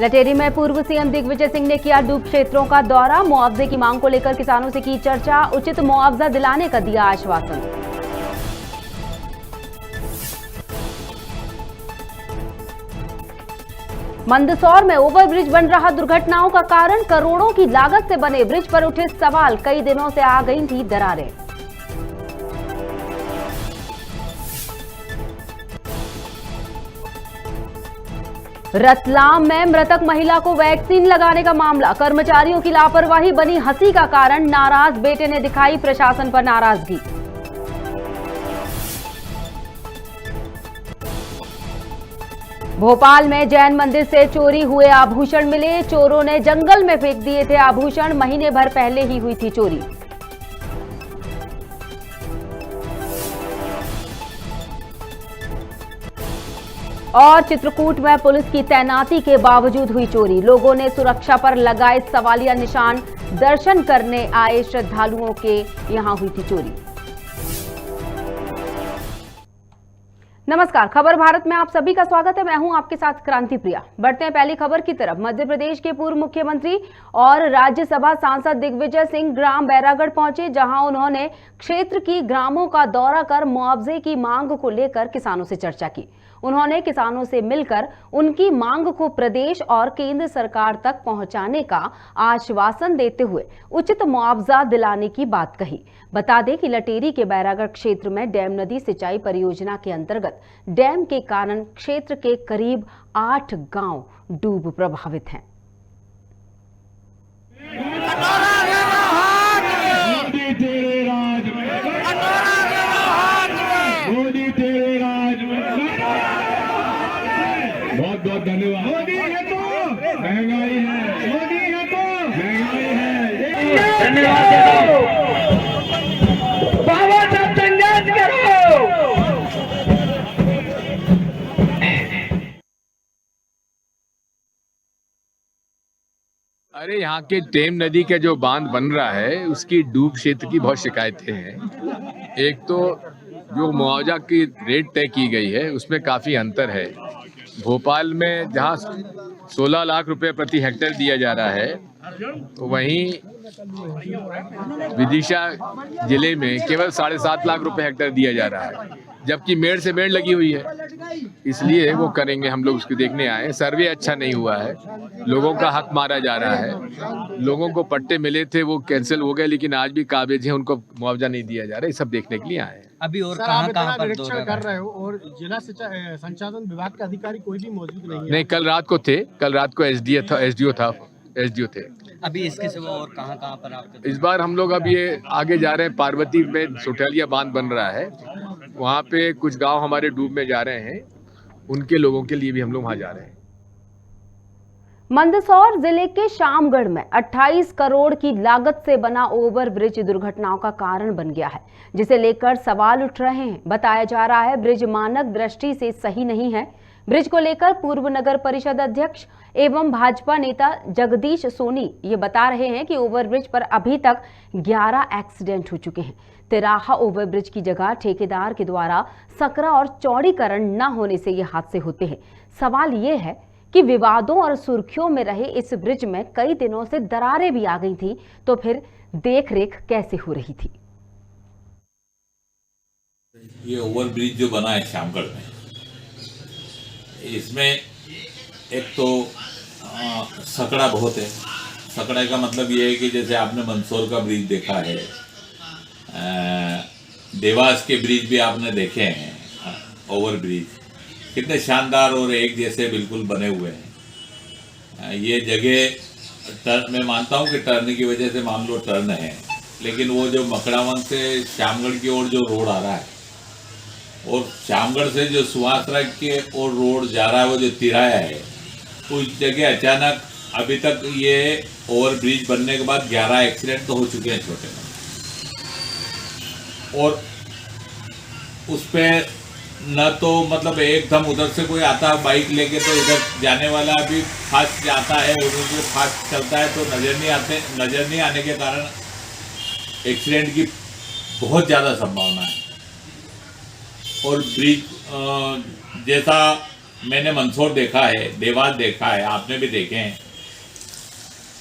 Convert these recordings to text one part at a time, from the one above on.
लटेरी में पूर्व सीएम दिग्विजय सिंह ने किया डूब क्षेत्रों का दौरा। मुआवजे की मांग को लेकर किसानों से की चर्चा, उचित मुआवजा दिलाने का दिया आश्वासन। मंदसौर में ओवरब्रिज बन रहा दुर्घटनाओं का कारण, करोड़ों की लागत से बने ब्रिज पर उठे सवाल, कई दिनों से आ गई थी दरारें। रतलाम में मृतक महिला को वैक्सीन लगाने का मामला, कर्मचारियों की लापरवाही बनी हंसी का कारण, नाराज बेटे ने दिखाई प्रशासन पर नाराजगी। भोपाल में जैन मंदिर से चोरी हुए आभूषण मिले, चोरों ने जंगल में फेंक दिए थे आभूषण, महीने भर पहले ही हुई थी चोरी। और चित्रकूट में पुलिस की तैनाती के बावजूद हुई चोरी, लोगों ने सुरक्षा पर लगाए सवालिया निशान, दर्शन करने आए श्रद्धालुओं के यहां हुई थी चोरी। नमस्कार, खबर भारत में आप सभी का स्वागत है। मैं हूं आपके साथ क्रांति प्रिया। बढ़ते हैं पहली खबर की तरफ। मध्य प्रदेश के पूर्व मुख्यमंत्री और राज्यसभा सांसद दिग्विजय सिंह ग्राम बैरागढ़ पहुंचे, जहां उन्होंने क्षेत्र की ग्रामों का दौरा कर मुआवजे की मांग को लेकर किसानों से चर्चा की। उन्होंने किसानों से मिलकर उनकी मांग को प्रदेश और केंद्र सरकार तक पहुंचाने का आश्वासन देते हुए उचित मुआवजा दिलाने की बात कही। बता दें कि लटेरी के बैरागढ़ क्षेत्र में डैम नदी सिंचाई परियोजना के अंतर्गत डैम के कारण क्षेत्र के करीब 8 गांव डूब प्रभावित हैं। बहुत बहुत धन्यवाद। मोदी है तो महंगाई है, मोदी है तो महंगाई है। धन्यवाद बाबा साहब, संघर्ष करो। अरे यहाँ के टेम नदी का जो बांध बन रहा है उसकी डूब क्षेत्र की बहुत शिकायतें हैं। एक तो जो मुआवजा की रेट तय की गई है उसमें काफ़ी अंतर है। भोपाल में जहाँ 16 लाख रुपए प्रति हेक्टेयर दिया जा रहा है, तो वहीं विदिशा जिले में केवल 7.5 लाख रुपए हेक्टेयर दिया जा रहा है, जबकि मेड़ से मेड़ लगी हुई है। इसलिए वो करेंगे, हम लोग उसको देखने आए। सर्वे अच्छा नहीं हुआ है, लोगों का हक मारा जा रहा है। लोगों को पट्टे मिले थे वो कैंसिल हो गए, लेकिन आज भी काबिज है, उनको मुआवजा नहीं दिया जा रहा है। ये सब देखने के लिए आए हैं। अभी और कहां पर निरीक्षण कर रहे हो और जिला संचालन विभाग के अधिकारी कोई भी मौजूद नहीं है? नहीं, कल रात को थे, कल रात को एसडीओ थे। अभी इसके सिवा और कहां पर आपके? इस बार हम लोग अब ये आगे जा रहे हैं। पार्वती में सोटेलिया बांध बन रहा है, वहाँ पे कुछ गांव हमारे डूब में जा रहे हैं, उनके लोगों के लिए भी हम लोग वहाँ जा रहे हैं। मंदसौर जिले के शामगढ़ में 28 करोड़ की लागत से बना ओवरब्रिज दुर्घटनाओं का कारण बन गया है, जिसे लेकर सवाल उठ रहे हैं। बताया जा रहा है ब्रिज मानक दृष्टि से सही नहीं है। ब्रिज को लेकर पूर्व नगर परिषद अध्यक्ष एवं भाजपा नेता जगदीश सोनी ये बता रहे हैं कि ओवरब्रिज पर अभी तक 11 एक्सीडेंट हो चुके हैं। तिराहा ओवरब्रिज की जगह ठेकेदार के द्वारा सकरा और चौड़ीकरण न होने से ये हादसे होते हैं। सवाल ये है कि विवादों और सुर्खियों में रहे इस ब्रिज में कई दिनों से दरारें भी आ गई थी, तो फिर देखरेख कैसे हो रही थी? ये ओवरब्रिज जो बना है शामगढ़ में, इसमें एक तो सकड़ा बहुत है। सकड़ा का मतलब ये है कि जैसे आपने मंदसौर का ब्रिज देखा है, देवास के ब्रिज भी आपने देखे हैं, ओवर ब्रिज कितने शानदार और एक जैसे बिल्कुल बने हुए हैं। ये जगह मैं मानता हूँ कि टर्न की वजह से मान लो टर्न है, लेकिन वो जो मकड़ावन से शामगढ़ की ओर जो रोड आ रहा है और शामगढ़ से जो सुहासरा के और रोड जा रहा है, वो जो तिराया है, उस जगह अचानक अभी तक ये ओवर ब्रिज बनने के बाद 11 एक्सीडेंट तो हो चुके हैं छोटे में। और उस पर न तो मतलब एकदम उधर से कोई आता है बाइक लेके तो इधर जाने वाला भी फास्ट जाता है, उधर से फास्ट चलता है, तो नज़र नहीं आने के कारण एक्सीडेंट की बहुत ज़्यादा संभावना है। और ब्रिज जैसा मैंने मंदसौर देखा है, देवास देखा है, आपने भी देखे हैं,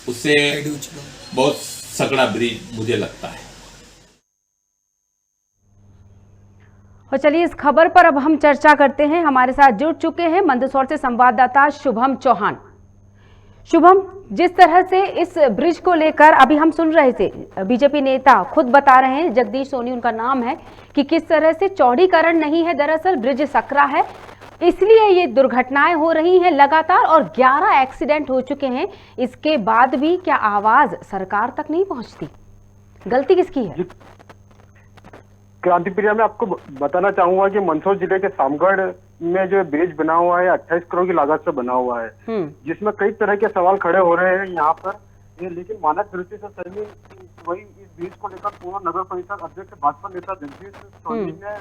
उससे बहुत सकड़ा ब्रिज मुझे लगता है। और चलिए इस खबर पर अब हम चर्चा करते हैं। हमारे साथ जुड़ चुके हैं मंदसौर से संवाददाता शुभम चौहान। शुभम, जिस तरह से इस ब्रिज को लेकर अभी हम सुन रहे थे, बीजेपी नेता खुद बता रहे हैं, जगदीश सोनी उनका नाम है, कि किस तरह से चौड़ीकरण नहीं है, दरअसल ब्रिज सकरा है, इसलिए ये दुर्घटनाएं हो रही हैं लगातार और 11 एक्सीडेंट हो चुके हैं। इसके बाद भी क्या आवाज सरकार तक नहीं पहुंचती? गलती किसकी है? क्रांति प्रिया, मैं आपको बताना चाहूंगा कि मंदसौर जिले के सामगढ़ में जो ब्रिज बना हुआ है 28 करोड़ की लागत से बना हुआ है, जिसमें कई तरह के सवाल खड़े हो रहे हैं यहाँ पर। लेकिन मानक दृष्टि से सही वही इस ब्रिज को लेकर पूर्व नगर परिषद अध्यक्ष भाजपा नेता जगदीश सोनी ने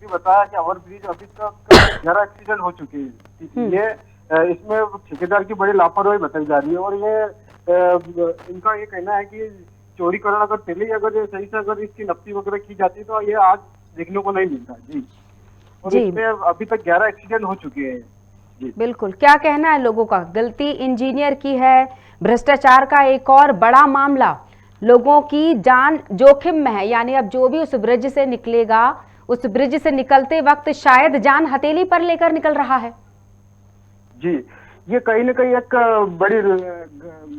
भी बताया कि ओवर ब्रिज अभी तक 11 एक्सीडेंट हो चुके हैं। ये इसमें ठेकेदार की बड़ी लापरवाही बताई जा रही है और ये इनका ये कहना है कि चौड़ीकरण अगर पहले ही अगर सही से अगर इसकी नफ्ती वगैरह की जाती तो ये आज देखने को नहीं मिलता। जी, और इसमें अभी तक 11 एक्सीडेंट हो चुके हैं। जी बिल्कुल, क्या कहना है लोगों का? गलती इंजीनियर की है, भ्रष्टाचार का एक और बड़ा मामला, लोगों की जान जोखिम में है, यानी अब जो भी उस ब्रिज से निकलेगा, उस ब्रिज से निकलते वक्त शायद जान हथेली पर लेकर निकल रहा है। जी, ये कहीं न कहीं एक बड़ी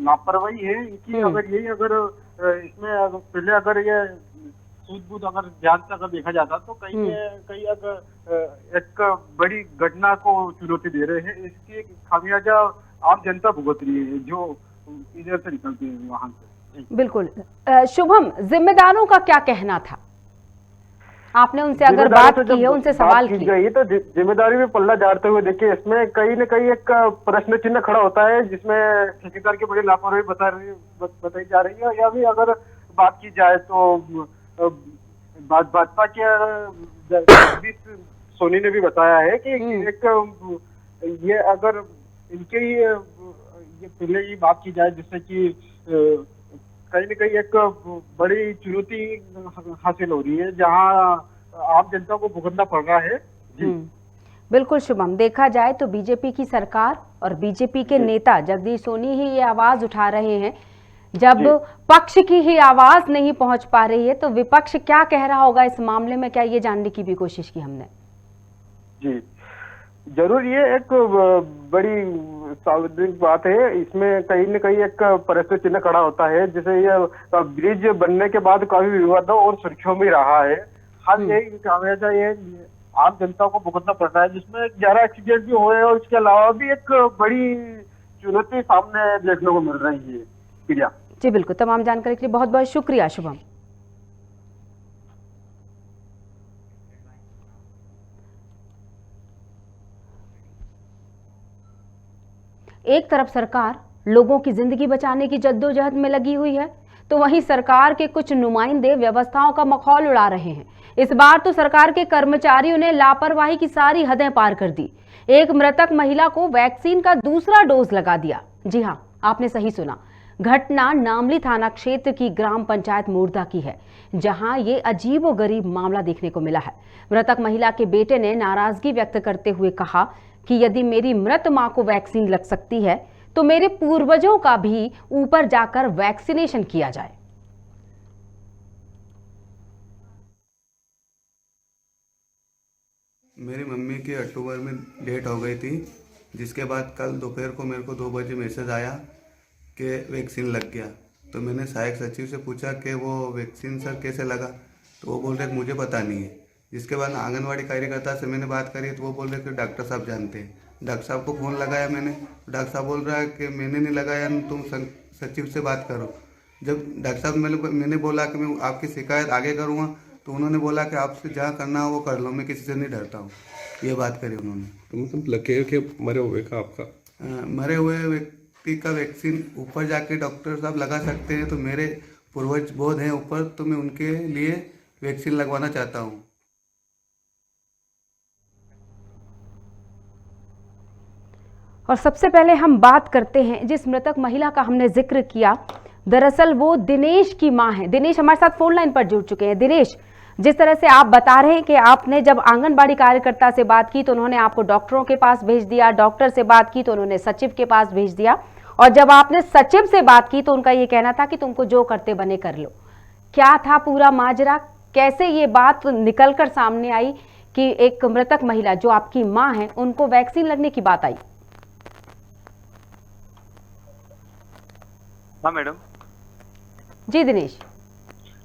लापरवाही है इनकी। अगर यही अगर इसमें पहले अगर ये सूझबूझ अगर ध्यान से अगर देखा जाता तो कहीं अगर एक बड़ी घटना को चुनौती दे रहे हैं। इसकी खामियाजा आम जनता भुगत रही है जो इधर से निकलती है वहां से। बिल्कुल। शुभम, जिम्मेदारों का क्या कहना था? आपने उनसे अगर बात की है, उनसे सवाल की गई तो जिम्मेदारी में पल्ला झाड़ते हुए देखिए इसमें कहीं न कहीं एक प्रश्न चिन्ह खड़ा होता है, जिसमें ठेकेदार की बड़ी लापरवाही बताई जा रही है। या भी अगर बात की जाए तो भाजपा के जगदीश सोनी ने भी बताया है कि एक ये अगर इनके ये पहले ही बात की जाए जिससे कि कहीं न कहीं एक बड़ी चुनौती हासिल हो रही है जहां आम जनता को भुगतना पड़ रहा है। जी बिल्कुल शुभम, देखा जाए तो बीजेपी की सरकार और बीजेपी के नेता जगदीश सोनी ही ये आवाज उठा रहे हैं। जब पक्ष की ही आवाज नहीं पहुंच पा रही है तो विपक्ष क्या कह रहा होगा इस मामले में, क्या ये जानने की भी कोशिश की हमने? जी जरूर, ये एक बड़ी सार्वजनिक बात है। इसमें कहीं न कहीं एक प्रश्न चिन्ह खड़ा होता है, जैसे ये ब्रिज बनने के बाद काफी विवादों और सुर्खियों में रहा है। हाल यही खामियाजा ये आम जनता को भुगतना पड़ रहा है, जिसमें 11 एक्सीडेंट भी हुए और इसके अलावा भी एक बड़ी चुनौती सामने देखने को मिल रही है। प्रिया जी बिल्कुल, तमाम जानकारी के लिए बहुत बहुत शुक्रिया शुभम। एक तरफ सरकार लोगों की जिंदगी बचाने की जद्दोजहद में लगी हुई है, तो वहीं सरकार के कुछ नुमाइंदे व्यवस्थाओं का मखौल उड़ा रहे हैं। इस बार तो सरकार के कर्मचारियों ने लापरवाही की सारी हदें पार कर दी। एक मृतक महिला को वैक्सीन का दूसरा डोज लगा दिया। जी हां, आपने सही सुना। घटना नामली थाना क्षेत्र की ग्राम पंचायत मोरदा की है, जहां ये अजीबोगरीब मामला देखने को मिला है। मृतक महिला के बेटे ने नाराजगी व्यक्त करते हुए कहा कि यदि मेरी मृत मां को वैक्सीन लग सकती है तो मेरे पूर्वजों का भी ऊपर जाकर वैक्सीनेशन किया जाए। मेरी मम्मी की अक्टूबर में डेट हो गई थी, जिसके बाद कल दोपहर को मेरे को 2 बजे मैसेज आया कि वैक्सीन लग गया। तो मैंने सहायक सचिव से पूछा कि वो वैक्सीन सर कैसे लगा, तो वो बोल रहे मुझे पता नहीं है। जिसके बाद आंगनवाड़ी कार्यकर्ता से मैंने बात करी तो वो बोल रहे कि डॉक्टर साहब जानते हैं। डॉक्टर साहब को फ़ोन लगाया मैंने, डॉक्टर साहब बोल रहा है कि मैंने नहीं लगाया, तुम सचिव से बात करो। जब डॉक्टर साहब मैंने बोला कि मैं आपकी शिकायत आगे करूँगा, तो उन्होंने बोला कि आपसे जहाँ करना हो वो कर लो, मैं किसी से नहीं डरता हूँ। ये बात करी उन्होंने। तो मतलब लगे कि मरे हुए का आपका मरे हुए व्यक्ति का वैक्सीन ऊपर जाके डॉक्टर साहब लगा सकते हैं, तो मेरे पूर्वज बोध हैं ऊपर, तो मैं उनके लिए वैक्सीन लगवाना चाहता हूँ। और सबसे पहले हम बात करते हैं जिस मृतक महिला का हमने जिक्र किया, दरअसल वो दिनेश की मां है। दिनेश हमारे साथ फोन लाइन पर जुड़ चुके हैं। दिनेश, जिस तरह से आप बता रहे हैं कि आपने जब आंगनबाड़ी कार्यकर्ता से बात की तो उन्होंने आपको डॉक्टरों के पास भेज दिया, डॉक्टर से बात की तो उन्होंने सचिव के पास भेज दिया, और जब आपने सचिव से बात की तो उनका ये कहना था कि तुमको जो करते बने कर लो। क्या था पूरा माजरा, कैसे ये बात निकलकर सामने आई कि एक मृतक महिला जो आपकी मां है उनको वैक्सीन लगने की बात आई? हाँ मैडम। जी दिनेश।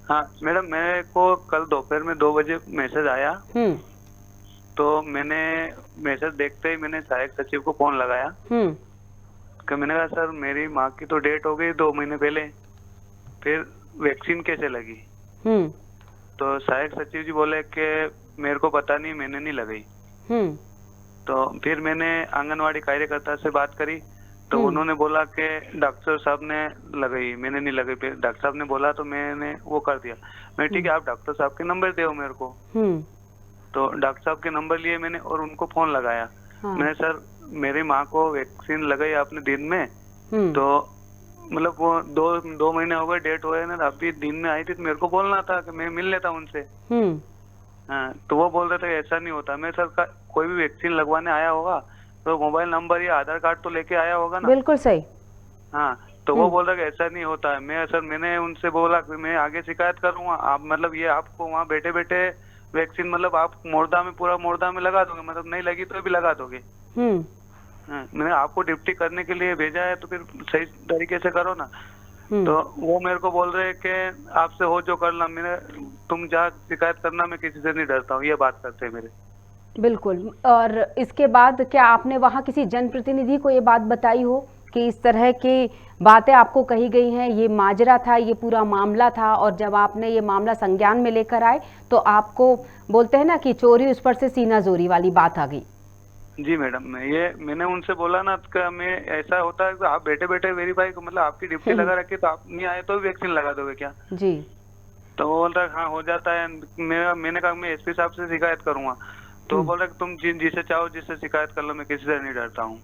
हाँ मैडम, मेरे को कल दोपहर में 2 बजे मैसेज आया, तो मैंने मैसेज देखते ही मैंने सहायक सचिव को फोन लगाया कि मैंने कहा सर मेरी माँ की तो डेट हो गई 2 महीने पहले, फिर वैक्सीन कैसे लगी? तो सहायक सचिव जी बोले कि मेरे को पता नहीं, मैंने नहीं लगाई। तो फिर मैंने आंगनवाड़ी कार्यकर्ता से बात करी तो उन्होंने बोला कि डॉक्टर साहब ने लगाई, मैंने नहीं लगाई। फिर डॉक्टर साहब ने बोला तो मैंने वो कर दिया। मैं ठीक है, आप डॉक्टर साहब के नंबर दो मेरे को। तो डॉक्टर साहब के नंबर लिए मैंने और उनको फोन लगाया। मैंने सर मेरी माँ को वैक्सीन लगाई आपने दिन में, तो मतलब वो 2 महीने हो गए, डेट हुए ना, अभी दिन में आई थी तो मेरे को बोलना था कि मैं मिल लेता उनसे। हाँ, तो वो बोल रहे थे ऐसा नहीं होता। मैं सर कोई भी वैक्सीन लगवाने आया होगा तो मोबाइल नंबर या आधार कार्ड तो लेके आया होगा ना। बिल्कुल सही। हाँ, तो वो बोल रहा कि ऐसा नहीं होता है। मैंने उनसे बोला कि मैं आगे शिकायत करूंगा। आप मतलब ये आपको वहाँ बैठे बैठे वैक्सीन मतलब आप मोर्दा में पूरा मोर्दा में लगा दोगे, मतलब नहीं लगी तो भी लगा दोगे। हाँ, मैंने आपको ड्यूटी करने के लिए भेजा है तो फिर सही तरीके से करो ना। तो वो मेरे को बोल रहे हैं कि आपसे हो जो करना, तुम जा शिकायत करना, मैं किसी से नहीं डरता हूँ, ये बात करते हैं मेरे। बिल्कुल। और इसके बाद क्या आपने वहाँ किसी जनप्रतिनिधि को ये बात बताई हो कि इस तरह की बातें आपको कही गई हैं, ये माजरा था, ये पूरा मामला था, और जब आपने ये मामला संज्ञान में लेकर आए तो आपको बोलते हैं ना कि चोरी उस पर से सीना जोरी वाली बात आ गई? जी मैडम, ये मैंने उनसे बोला ना कि मैं ऐसा होता है कि आप बैठे बैठे वेरीफाई मतलब आपकी ड्यूटी लगा रखी तो आप नहीं आए तो भी वैक्सीन लगा दोगे क्या? जी। तो वो बोल रहा हाँ हो जाता है। मैंने कहा मैं एसपी साहब से शिकायत करूंगा। तो वो बोल रहा तुम जिसे चाहो जिससे शिकायत कर लो, मैं किसी से नहीं डरता हूँ।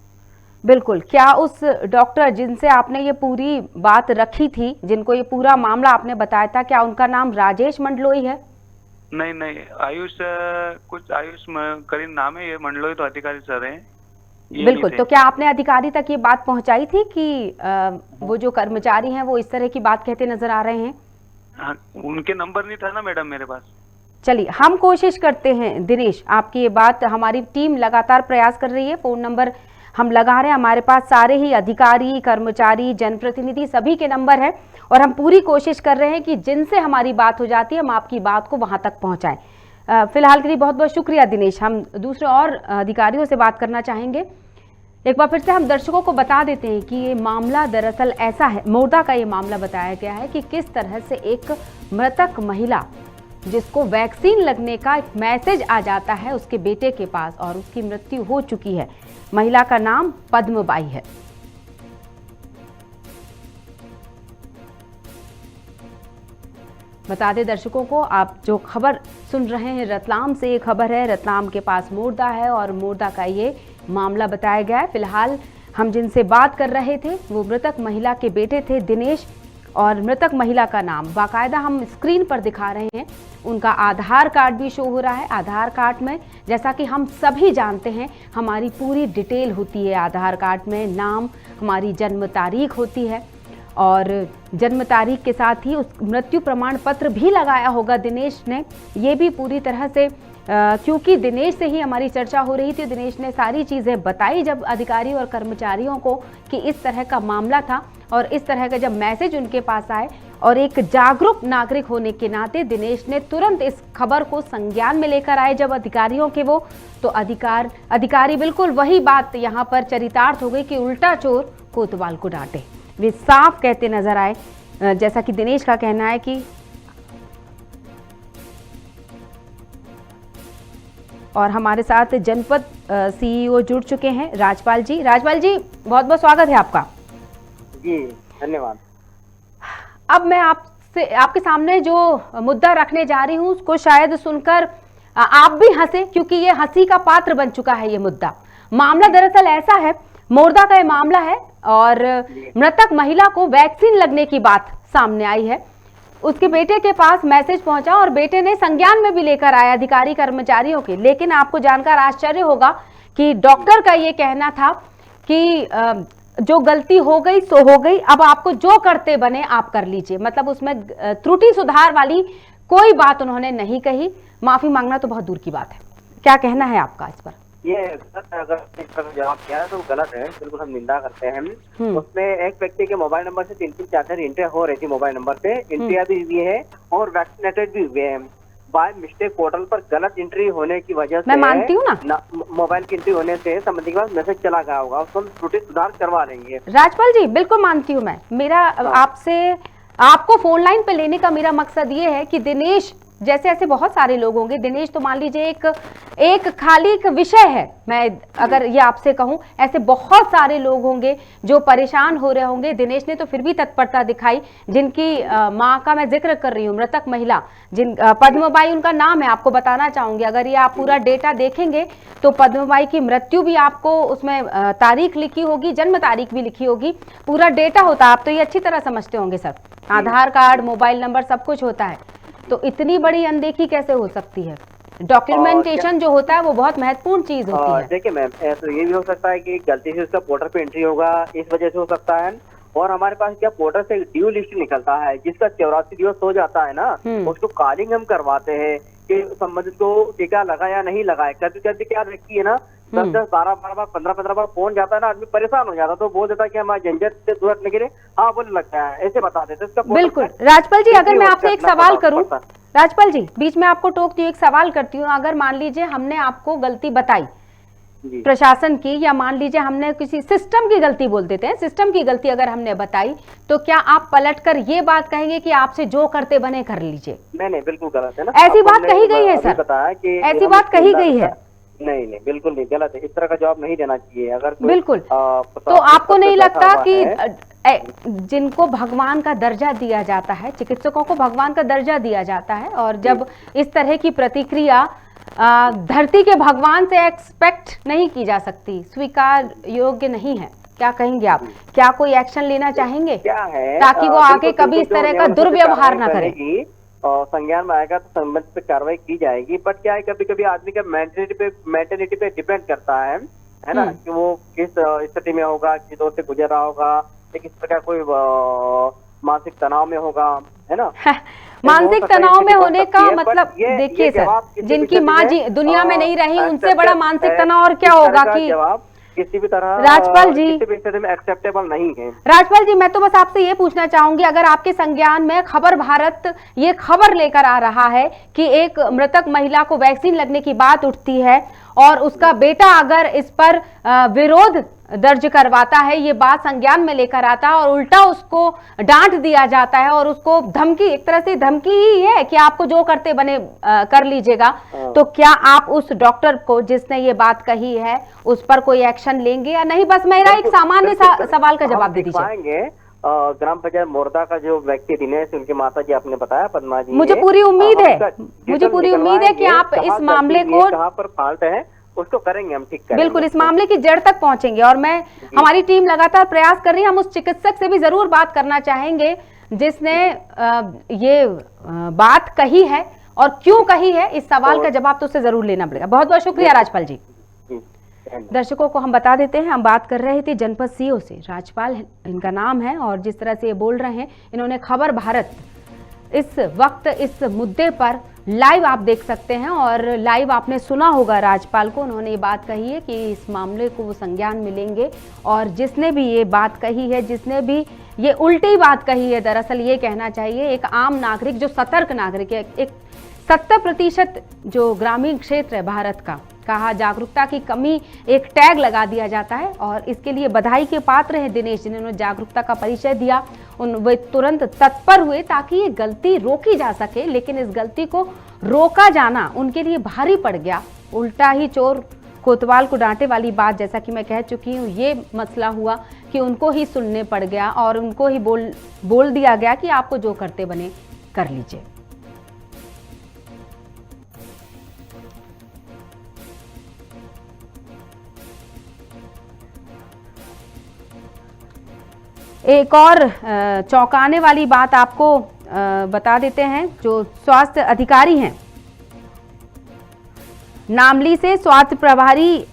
बिल्कुल। क्या उस डॉक्टर जिनसे आपने ये पूरी बात रखी थी, जिनको ये पूरा मामला आपने बताया था, क्या उनका नाम राजेश मंडलोई है? नहीं, आयुष करीन नाम है, ये मंडलोई तो अधिकारी सर हैं। बिल्कुल। तो क्या आपने अधिकारी तक ये बात पहुंचाई थी कि वो जो कर्मचारी हैं वो इस तरह की बात कहते नजर आ रहे हैं? हाँ, उनके नंबर नहीं था ना मैडम मेरे पास। चलिए हम कोशिश करते हैं दिनेश, आपकी ये बात हमारी टीम लगातार प्रयास कर रही है, फोन नंबर हम लगा रहे हैं, हमारे पास सारे ही अधिकारी, कर्मचारी, जनप्रतिनिधि सभी के नंबर है और हम पूरी कोशिश कर रहे हैं कि जिनसे हमारी बात हो जाती है हम आपकी बात को वहां तक पहुंचाएं। फिलहाल के लिए बहुत बहुत शुक्रिया दिनेश। हम दूसरे और अधिकारियों से बात करना चाहेंगे। एक बार फिर से हम दर्शकों को बता देते हैं कि ये मामला दरअसल ऐसा है, मोरदा का ये मामला बताया गया है कि किस तरह से एक मृतक महिला जिसको वैक्सीन लगने का एक मैसेज आ जाता है उसके बेटे के पास और उसकी मृत्यु हो चुकी है। महिला का नाम पद्मबाई है। बता दें दर्शकों को, आप जो खबर सुन रहे हैं रतलाम से ये खबर है। रतलाम के पास मोरदा है और मोरदा का ये मामला बताया गया है। फिलहाल हम जिनसे बात कर रहे थे वो मृतक महिला के बेटे थे दिनेश, और मृतक महिला का नाम बाकायदा हम स्क्रीन पर दिखा रहे हैं। उनका आधार कार्ड भी शो हो रहा है। आधार कार्ड में, जैसा कि हम सभी जानते हैं, हमारी पूरी डिटेल होती है आधार कार्ड में, नाम, हमारी जन्म तारीख होती है और जन्म तारीख के साथ ही उस मृत्यु प्रमाण पत्र भी लगाया होगा दिनेश ने। ये भी पूरी तरह से क्योंकि दिनेश से ही हमारी चर्चा हो रही थी, दिनेश ने सारी चीज़ें बताई जब अधिकारी और कर्मचारियों को कि इस तरह का मामला था और इस तरह का जब मैसेज उनके पास आए, और एक जागरूक नागरिक होने के नाते दिनेश ने तुरंत इस खबर को संज्ञान में लेकर आए जब अधिकारियों के वो, तो अधिकारी बिल्कुल वही बात यहाँ पर चरितार्थ हो गई कि उल्टा चोर कोतवाल को डांटे। वे साफ कहते नजर आए, जैसा कि दिनेश का कहना है कि, और हमारे साथ जनपद सीईओ जुड़ चुके हैं राजपाल जी। राजपाल जी बहुत बहुत स्वागत है आपका। जी धन्यवाद। अब मैं आपके सामने जो मुद्दा रखने जा रही हूं उसको शायद सुनकर आप भी हंसे, क्योंकि ये हंसी का पात्र बन चुका है ये मुद्दा। मामला दरअसल ऐसा है, मोरदा का ये मामला है और मृतक महिला को वैक्सीन लगने की बात सामने आई है। उसके बेटे के पास मैसेज पहुंचा और बेटे ने संज्ञान में भी लेकर आया अधिकारी कर्मचारियों के। लेकिन आपको जानकर आश्चर्य होगा कि डॉक्टर का ये कहना था कि जो गलती हो गई सो हो गई, अब आपको जो करते बने आप कर लीजिए। मतलब उसमें त्रुटि सुधार वाली कोई बात उन्होंने नहीं कही। माफी मांगना तो बहुत दूर की बात है। क्या कहना है आपका इस पर? ये गलत है, अगर इस तरह जवाब किया है तो गलत है, बिल्कुल हम निंदा करते हैं। उसमें एक व्यक्ति के मोबाइल नंबर से 3-3 4-4 एंट्री हो रही थी, मोबाइल नंबर पे एंट्रिया भी हुई है और वैक्सीनेटेड भी हुए हैं। बाय मिस्टेक पोर्टल पर गलत एंट्री होने की वजह से, मैं मानती हूँ ना, मोबाइल की एंट्री होने से संबंधी के पास मैसेज चला गया होगा, उसको हम त्रुटि सुधार करवा लेंगे। राजपाल जी बिल्कुल मानती हूँ मैं। मेरा आपसे आपको फोन लाइन पे लेने का मेरा मकसद ये है कि दिनेश जैसे ऐसे बहुत सारे लोग होंगे। दिनेश तो मान लीजिए एक खाली एक विषय है, मैं अगर ये आपसे कहूं, ऐसे बहुत सारे लोग होंगे जो परेशान हो रहे होंगे। दिनेश ने तो फिर भी तत्परता दिखाई। जिनकी मां का मैं जिक्र कर रही हूँ, मृतक महिला जिन पद्मबाई उनका नाम है, आपको बताना चाहूंगी। अगर ये आप पूरा डेटा देखेंगे तो पद्मबाई की मृत्यु भी आपको उसमें तारीख लिखी होगी, जन्म तारीख भी लिखी होगी, पूरा डेटा होता है। आप तो ये अच्छी तरह समझते होंगे सर, आधार कार्ड, मोबाइल नंबर, सब कुछ होता है। तो इतनी बड़ी अनदेखी कैसे हो सकती है? डॉक्यूमेंटेशन जो होता है वो बहुत महत्वपूर्ण चीज होती है। देखिए मैम, तो ये भी हो सकता है कि गलती से उसका पोर्टल पे एंट्री होगा, इस वजह से हो सकता है। और हमारे पास क्या पोर्टल से ड्यू लिस्ट निकलता है, जिसका 84 दिवस हो जाता है ना, उसको कॉलिंग हम करवाते हैं कि संबंधित को टीका लगा या नहीं लगाए। कभी कभी क्या देखती है ना, 10-10, 12-12 बार, 15-15 बार फोन जाता है ना, आदमी परेशान हो जाता, तो बोल देता है कि हमारे झंझट से दूर हटने के लिए हाँ बोलने लगता है, ऐसे बता देते इसका। बिल्कुल राजपाल जी, अगर मैं आपसे एक सवाल करूं, राजपाल जी बीच में आपको टोकती हूँ, एक सवाल करती हूँ। अगर मान लीजिए हमने आपको गलती बताई प्रशासन की, या मान लीजिए हमने किसी सिस्टम की गलती, बोल देते हैं सिस्टम की गलती अगर हमने बताई, तो क्या आप पलटकर ये बात कहेंगे कि आपसे जो करते बने कर लीजिए? नहीं, बिल्कुल गलत है ना। ऐसी बात कही गई है सर, बताया कि ऐसी बात कही गई है। नहीं, बिल्कुल नहीं, गलत है। इस तरह का जवाब नहीं देना चाहिए। अगर बिल्कुल तो आपको नहीं लगता कि जिनको भगवान का दर्जा दिया जाता है, चिकित्सकों को भगवान का दर्जा दिया जाता है, और जब इस तरह की प्रतिक्रिया धरती के भगवान से एक्सपेक्ट नहीं की जा सकती, स्वीकार योग्य नहीं है, क्या कहेंगे आप? क्या कोई एक्शन लेना चाहेंगे क्या है ताकि वो आगे कभी इस तरह का दुर्व्यवहार ना करे? संज्ञान में आएगा तो संबंधित पे कार्रवाई की जाएगी। बट क्या है, कभी कभी आदमी का मेंटेलिटी पे डिपेंड करता है ना, कि वो किस स्थिति में होगा, किस दौर से गुजर रहा होगा, किस प्रकार कोई मानसिक तनाव में होगा, है ना। मानसिक तनाव में होने का मतलब देखिए सर, जिनकी माँ जी दुनिया में नहीं रही, उनसे बड़ा मानसिक तनाव और क्या होगा कि किसी भी तरह राजपाल जी किसी भी स्थिति में एक्सेप्टेबल नहीं है। राजपाल जी मैं तो बस आपसे ये पूछना चाहूंगी, अगर आपके संज्ञान में खबर भारत ये खबर लेकर आ रहा है कि एक मृतक महिला को वैक्सीन लगने की बात उठती है और उसका बेटा अगर इस पर विरोध दर्ज करवाता है, ये बात संज्ञान में लेकर आता है और उल्टा उसको डांट दिया जाता है और उसको धमकी, एक तरह से धमकी ही है कि आपको जो करते बने कर लीजिएगा, तो क्या आप उस डॉक्टर को जिसने ये बात कही है उस पर कोई एक्शन लेंगे या नहीं? बस मेरा एक सामान्य सवाल का जवाब दे दीजिए। ग्राम पंचायत मोरदा का जो व्यक्ति दिनेश, उनकी माता जी आपने बताया, पद्मा जी, मुझे पूरी उम्मीद है कि आप इस मामले को, कहाँ पर फॉल्ट है उसको करेंगे हम, ठीक करेंगे। बिल्कुल इस मामले की जड़ तक पहुंचेंगे और मैं, हमारी टीम लगातार प्रयास कर रही है। हम उस चिकित्सक से भी जरूर बात करना चाहेंगे जिसने ये बात कही है और क्यों कही है, इस सवाल का जवाब तो उससे जरूर लेना पड़ेगा। बहुत बहुत शुक्रिया राजपाल जी। दर्शकों को हम बता देते हैं, हम बात कर रहे थे जनपद सीओ से, राजपाल इनका नाम है, और जिस तरह से ये बोल रहे हैं, इन्होंने खबर भारत इस वक्त इस मुद्दे पर लाइव आप देख सकते हैं और लाइव आपने सुना होगा राजपाल को, उन्होंने ये बात कही है कि इस मामले को वो संज्ञान में लेंगे और जिसने भी ये बात कही है, जिसने भी ये उल्टी बात कही है, दरअसल ये कहना चाहिए एक आम नागरिक जो सतर्क नागरिक है, एक 70% जो ग्रामीण क्षेत्र है भारत का, कहा जागरूकता की कमी, एक टैग लगा दिया जाता है और इसके लिए बधाई के पात्र हैं दिनेश, जिन्होंने जागरूकता का परिचय दिया। वे तुरंत तत्पर हुए ताकि ये गलती रोकी जा सके, लेकिन इस गलती को रोका जाना उनके लिए भारी पड़ गया। उल्टा ही चोर कोतवाल को डांटे वाली बात, जैसा कि मैं कह चुकी हूँ, ये मसला हुआ कि उनको ही सुनने पड़ गया और उनको ही बोल दिया गया कि आपको जो करते बने कर लीजिए। एक और चौंकाने वाली बात आपको बता देते हैं जो स्वास्थ्य अधिकारी हैं नामली से, स्वास्थ्य प्रभारी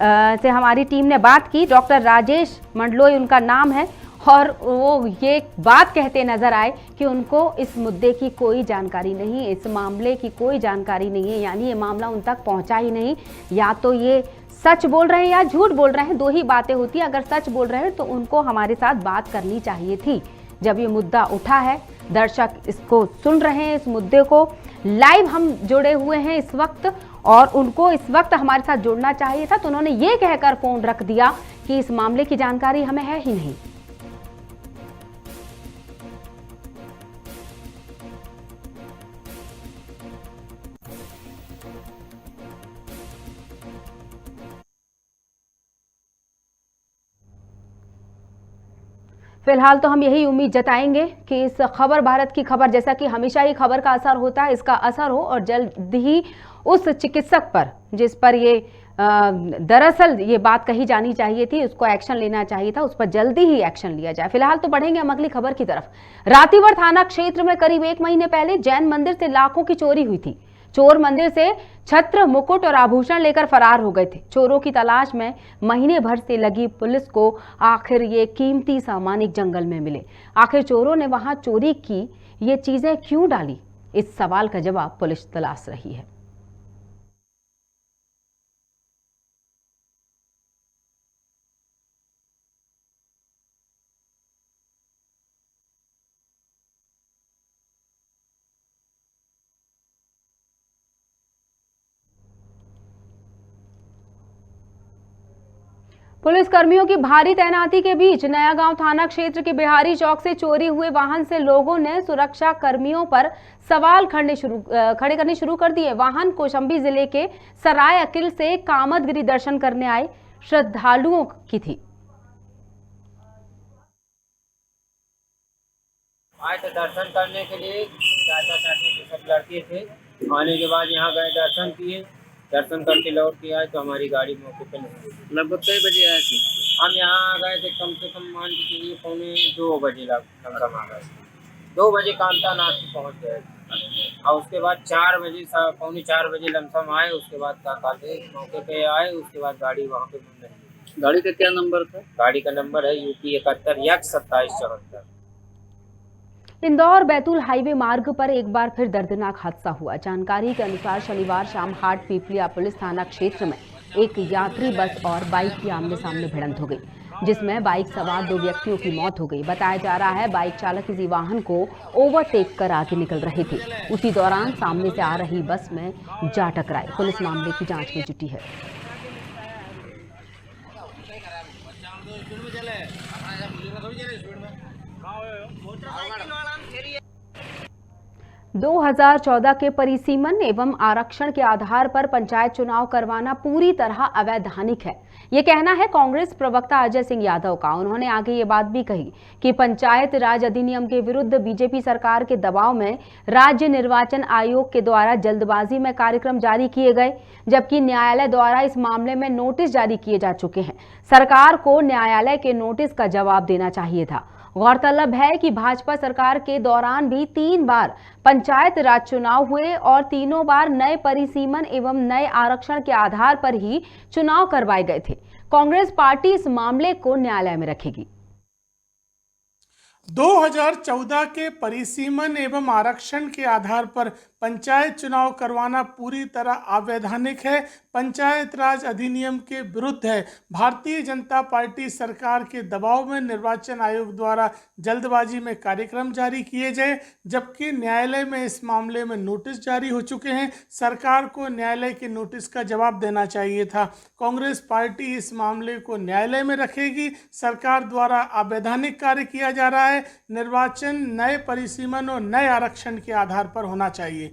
से हमारी टीम ने बात की। डॉक्टर राजेश मंडलोई उनका नाम है और वो ये बात कहते नजर आए कि उनको इस मुद्दे की कोई जानकारी नहीं, इस मामले की कोई जानकारी नहीं है, यानी ये मामला उन तक पहुंचा ही नहीं। या तो ये सच बोल रहे हैं या झूठ बोल रहे हैं, दो ही बातें होती हैं। अगर सच बोल रहे हैं तो उनको हमारे साथ बात करनी चाहिए थी। जब ये मुद्दा उठा है, दर्शक इसको सुन रहे हैं, इस मुद्दे को लाइव हम जुड़े हुए हैं इस वक्त और उनको इस वक्त हमारे साथ जुड़ना चाहिए था, तो उन्होंने ये कहकर फोन रख दिया कि इस मामले की जानकारी हमें है ही नहीं। फिलहाल तो हम यही उम्मीद जताएंगे कि इस खबर भारत की खबर, जैसा कि हमेशा ही खबर का असर होता है, इसका असर हो और जल्द ही उस चिकित्सक पर जिस पर ये दरअसल ये बात कही जानी चाहिए थी, उसको एक्शन लेना चाहिए था, उस पर जल्दी ही एक्शन लिया जाए। फिलहाल तो बढ़ेंगे हम अगली खबर की तरफ। रातीवर थाना क्षेत्र में करीब 1 महीने पहले जैन मंदिर से लाखों की चोरी हुई थी। चोर मंदिर से छत्र, मुकुट और आभूषण लेकर फरार हो गए थे। चोरों की तलाश में महीने भर से लगी पुलिस को आखिर ये कीमती सामान एक जंगल में मिले। आखिर चोरों ने वहां चोरी की ये चीजें क्यों डाली, इस सवाल का जवाब पुलिस तलाश रही है। पुलिस कर्मियों की भारी तैनाती के बीच नया गांव थाना क्षेत्र के बिहारी चौक से चोरी हुए वाहन से लोगों ने सुरक्षा कर्मियों पर सवाल खड़े करने शुरू कर दिए। वाहन कौशाम्बी जिले के सराय अकिल से कामदगिरी दर्शन करने आए श्रद्धालुओं की थी। आए थे दर्शन करने के लिए, चाचा चाची के सब लड़के थे। आने के बाद यहाँ गए, दर्शन किए, दर्शन करके लौट के आए तो हमारी गाड़ी मौके पे नहीं। लगभग कई बजे आए थे? हम यहाँ आ गए थे कम से कम मान के चलिए 2 बजे लमसम आ गए। 2 बजे कांतानाथ पहुँच गए और उसके बाद 4 बजे 4:45 बजे लमसम आए। उसके बाद क्या कहते मौके पे आए, उसके बाद गाड़ी वहाँ पे नहीं। गाड़ी का क्या नंबर था? गाड़ी का नंबर है UP 71 X2774। Indore Betul highway मार्ग पर एक बार फिर दर्दनाक हादसा हुआ। जानकारी के अनुसार शनिवार शाम हाट पीपलिया पुलिस थाना क्षेत्र में एक यात्री बस और बाइक की आमने सामने भिड़ंत हो गई, जिसमें बाइक सवार 2 व्यक्तियों की मौत हो गई। बताया जा रहा है बाइक चालक किसी वाहन को ओवरटेक कर आगे निकल रहे थे, उसी दौरान सामने से आ रही बस में जा टकराए। पुलिस मामले की जांच में जुटी है। 2014 के परिसीमन एवं आरक्षण के आधार पर पंचायत चुनाव करवाना पूरी तरह अवैधानिक है, ये कहना है कांग्रेस प्रवक्ता अजय सिंह यादव का। उन्होंने आगे ये बात भी कही कि पंचायत राज अधिनियम के विरुद्ध बीजेपी सरकार के दबाव में राज्य निर्वाचन आयोग के द्वारा जल्दबाजी में कार्यक्रम जारी किए गए, जबकि न्यायालय द्वारा इस मामले में नोटिस जारी किए जा चुके हैं। सरकार को न्यायालय के नोटिस का जवाब देना चाहिए था। गौरतलब है कि भाजपा सरकार के दौरान भी 3 बार पंचायत राज चुनाव हुए और तीनों बार नए परिसीमन एवं नए आरक्षण के आधार पर ही चुनाव करवाए गए थे। कांग्रेस पार्टी इस मामले को न्यायालय में रखेगी। 2014 के परिसीमन एवं आरक्षण के आधार पर पंचायत चुनाव करवाना पूरी तरह अवैधानिक है, पंचायत राज अधिनियम के विरुद्ध है। भारतीय जनता पार्टी सरकार के दबाव में निर्वाचन आयोग द्वारा जल्दबाजी में कार्यक्रम जारी किए गए, जबकि न्यायालय में इस मामले में नोटिस जारी हो चुके हैं। सरकार को न्यायालय के नोटिस का जवाब देना चाहिए था। कांग्रेस पार्टी इस मामले को न्यायालय में रखेगी। सरकार द्वारा अवैधानिक कार्य किया जा रहा है। निर्वाचन नए परिसीमन और नए आरक्षण के आधार पर होना चाहिए।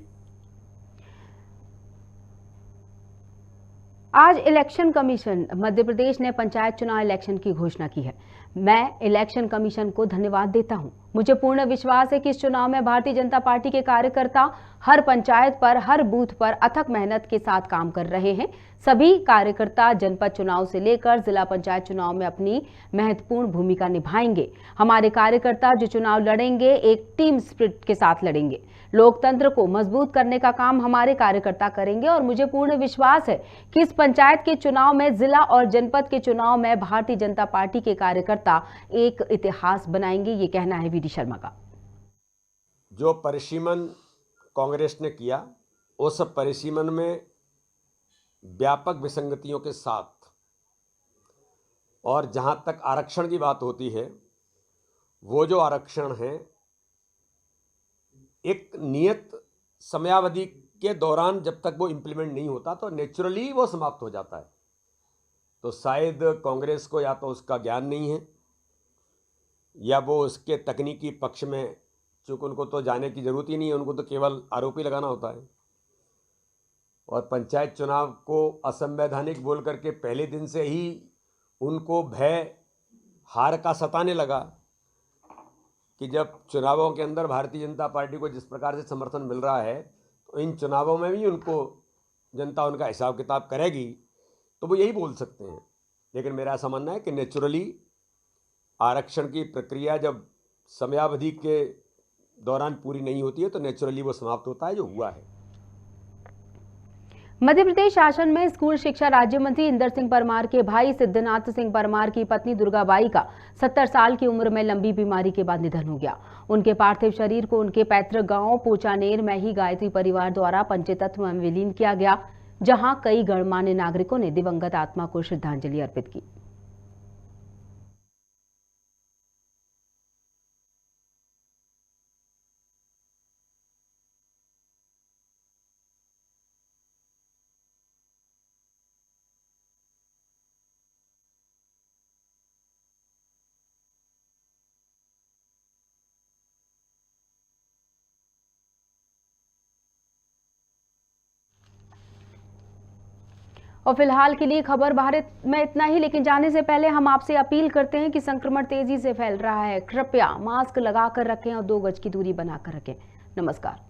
आज इलेक्शन कमीशन मध्य प्रदेश ने पंचायत चुनाव इलेक्शन की घोषणा की है। मैं इलेक्शन कमीशन को धन्यवाद देता हूं। मुझे पूर्ण विश्वास है कि इस चुनाव में भारतीय जनता पार्टी के कार्यकर्ता हर पंचायत पर, हर बूथ पर अथक मेहनत के साथ काम कर रहे हैं। सभी कार्यकर्ता जनपद चुनाव से लेकर जिला पंचायत चुनाव में अपनी महत्वपूर्ण भूमिका निभाएंगे। हमारे कार्यकर्ता जो चुनाव लड़ेंगे एक टीम स्पिरिट के साथ लड़ेंगे। लोकतंत्र को मजबूत करने का काम हमारे कार्यकर्ता करेंगे और मुझे पूर्ण विश्वास है कि इस पंचायत के चुनाव में, जिला और जनपद के चुनाव में भारतीय जनता पार्टी के कार्यकर्ता एक इतिहास बनाएंगे। ये कहना है वीडी शर्मा का। जो परिसीमन कांग्रेस ने किया, उस परिसीमन में व्यापक विसंगतियों के साथ, और जहां तक आरक्षण की बात होती है, वो जो आरक्षण है एक नियत समयावधि के दौरान जब तक वो इम्प्लीमेंट नहीं होता तो नेचुरली वो समाप्त हो जाता है। तो शायद कांग्रेस को या तो उसका ज्ञान नहीं है या वो उसके तकनीकी पक्ष में, चूँकि उनको तो जाने की ज़रूरत ही नहीं है, उनको तो केवल आरोप ही लगाना होता है। और पंचायत चुनाव को असंवैधानिक बोल करके पहले दिन से ही उनको भय हार का सताने लगा कि जब चुनावों के अंदर भारतीय जनता पार्टी को जिस प्रकार से समर्थन मिल रहा है तो इन चुनावों में भी उनको जनता उनका हिसाब किताब करेगी, तो वो यही बोल सकते हैं। लेकिन मेरा ऐसा मानना है कि नेचुरली आरक्षण की प्रक्रिया जब समयावधि के दौरान पूरी नहीं होती है तो नेचुरली वो समाप्त होता है, जो हुआ है। मध्य प्रदेश शासन में स्कूल शिक्षा राज्य मंत्री इंदर सिंह परमार के भाई सिद्धनाथ सिंह परमार की पत्नी दुर्गाबाई का 70 साल की उम्र में लंबी बीमारी के बाद निधन हो गया। उनके पार्थिव शरीर को उनके पैतृक गांव पोचानेर में ही गायत्री परिवार द्वारा पंचतत्व में विलीन किया गया, जहां कई गणमान्य नागरिकों ने दिवंगत आत्मा को श्रद्धांजलि अर्पित की। और फिलहाल के लिए खबर भारत में इतना ही, लेकिन जाने से पहले हम आपसे अपील करते हैं कि संक्रमण तेजी से फैल रहा है। कृपया मास्क लगाकर रखें और 2 गज की दूरी बनाकर रखें। नमस्कार।